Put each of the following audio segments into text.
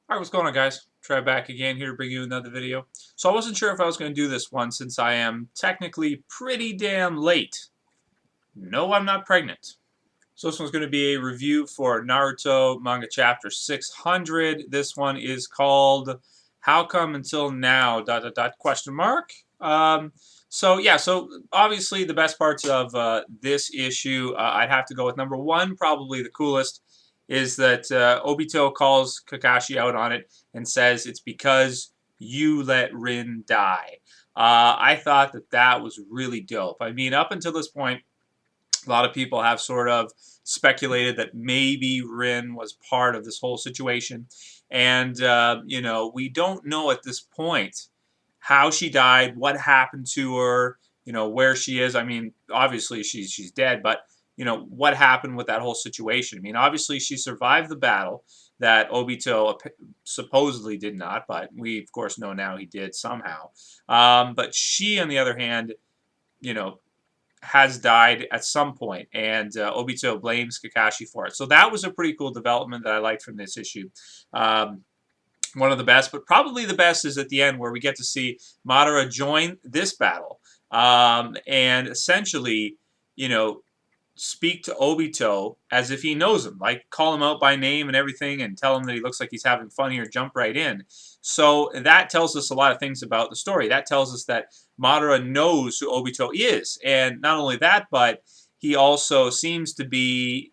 Alright, what's going on, guys? Trevor back again here to bring you another video. So I wasn't sure if I was going to do this one since I am technically pretty damn late. No, I'm not pregnant. So this one's going to be a review for Naruto manga chapter 600. This one is called How Come Until Now, ... question mark. So obviously the best parts of this issue, I'd have to go with number one, probably the coolest, is that Obito calls Kakakshi out on it and says it's because you let Rin die. I thought that that was really dope. I mean, up until this point, a lot of people have sort of speculated that maybe Rin was part of this whole situation. And, we don't know at this point how she died, what happened to her, where she is. I mean, obviously she's dead, but, what happened with that whole situation. I mean, obviously she survived the battle that Obito supposedly did not, but we, of course, know now he did somehow. But she, on the other hand, has died at some point, and Obito blames Kakakshi for it. So that was a pretty cool development that I liked from this issue. One of the best, but probably the best, is at the end where we get to see Madara join this battle and essentially, speak to Obito as if he knows him, like call him out by name and everything and tell him that he looks like he's having fun here, jump right in. So that tells us a lot of things about the story. That tells us that Madara knows who Obito is. And not only that, but he also seems to be,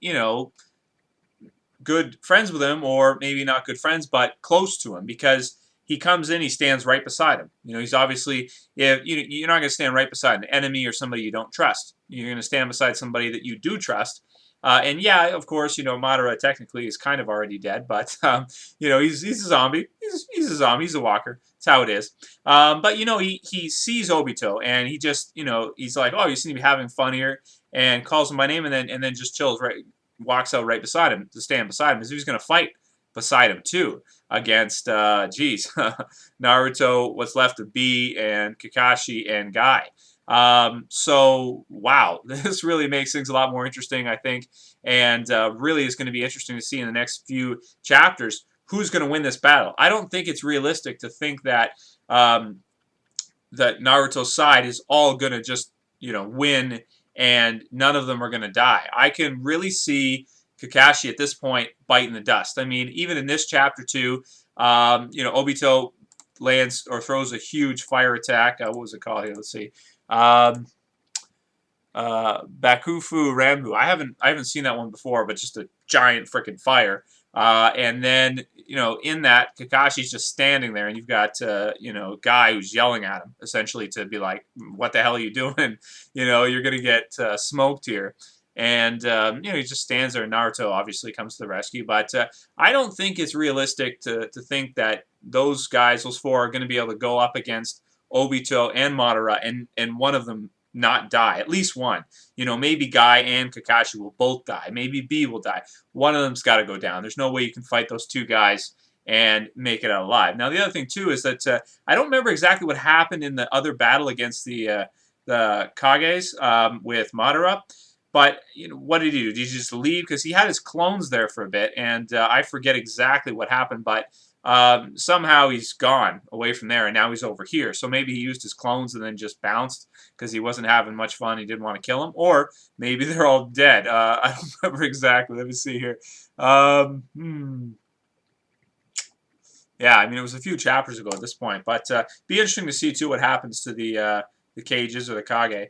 good friends with him, or maybe not good friends, but close to him, because he comes in, he stands right beside him. He's obviously, if you're not going to stand right beside an enemy or somebody you don't trust. You're going to stand beside somebody that you do trust. And yeah, of course, Madara technically is kind of already dead, but he's a zombie. He's a zombie. He's a walker. That's how it is. But he sees Obito, and he just he's like, oh, you seem to be having fun here, and calls him by name, and then just chills right, walks out right beside him to stand beside him, as if he's going to fight beside him too against Naruto, what's left of B, and Kakakshi and Guy. So wow, this really makes things a lot more interesting, I think, and really is going to be interesting to see in the next few chapters who's going to win this battle. I don't think it's realistic to think that that Naruto's side is all going to just win and none of them are going to die. I can really see Kakakshi at this point biting the dust. I mean, even in this chapter too, Obito lands or throws a huge fire attack. What was it called here? Let's see. Bakufu Rambu. I haven't seen that one before, but just a giant freaking fire. And then in that, Kakakshi's just standing there, and you've got Guy who's yelling at him essentially to be like, "What the hell are you doing? You're gonna get smoked here." And he just stands there. And Naruto obviously comes to the rescue, but I don't think it's realistic to think that those guys, those four, are going to be able to go up against Obito and Madara and one of them not die. At least one. Maybe Guy and Kakakshi will both die. Maybe B will die. One of them's got to go down. There's no way you can fight those two guys and make it out alive. Now, the other thing, too, is that I don't remember exactly what happened in the other battle against the Kages with Madara. But what did he do? Did he just leave? Because he had his clones there for a bit, and I forget exactly what happened, but somehow he's gone away from there, and now he's over here. So maybe he used his clones and then just bounced because he wasn't having much fun. He didn't want to kill him. Or maybe they're all dead. I don't remember exactly. Let me see here. Yeah, I mean, it was a few chapters ago at this point. But be interesting to see, too, what happens to the Cages or the Kage.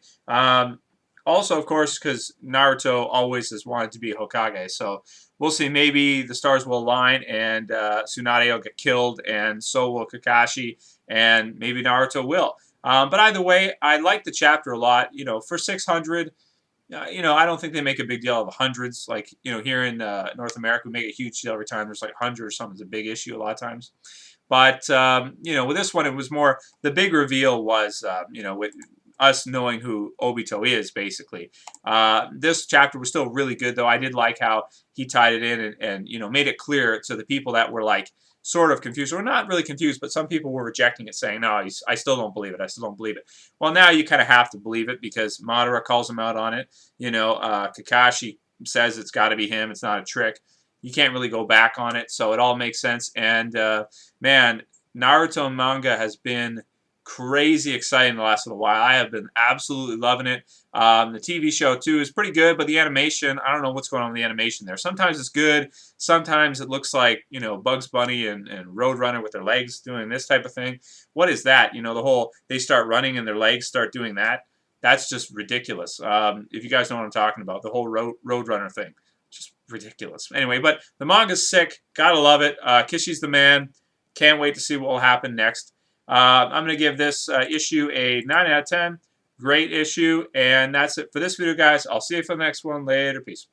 Also, of course, because Naruto always has wanted to be Hokage, so we'll see. Maybe the stars will align, and Tsunade will get killed, and so will Kakakshi, and maybe Naruto will. But either way, I like the chapter a lot. For 600, I don't think they make a big deal of hundreds. Like, here in North America, we make a huge deal every time there's like 100 or something. It's a big issue a lot of times. But, with this one, it was more, the big reveal was, with us knowing who Obito is, basically. This chapter was still really good, though. I did like how he tied it in and made it clear to the people that were, like, sort of confused, or not really confused, but some people were rejecting it, saying, no, I still don't believe it. I still don't believe it. Well, now you kind of have to believe it because Madara calls him out on it. Kakakshi says it's got to be him. It's not a trick. you can't really go back on it, so it all makes sense. And man, Naruto manga has been crazy exciting the last little while. I have been absolutely loving it. The TV show too is pretty good, but the animation, I don't know what's going on with the animation there. Sometimes it's good, sometimes it looks like, you know, Bugs Bunny and Roadrunner with their legs doing this type of thing. What is that? You know, the whole, they start running and their legs start doing that. That's just ridiculous. If you guys know what I'm talking about, the whole Roadrunner thing. Just ridiculous. Anyway, but the manga's sick. Gotta love it. Kishi's the man. Can't wait to see what will happen next. I'm going to give this issue a 9 out of 10. Great issue. And that's it for this video, guys. I'll see you for the next one. Later. Peace.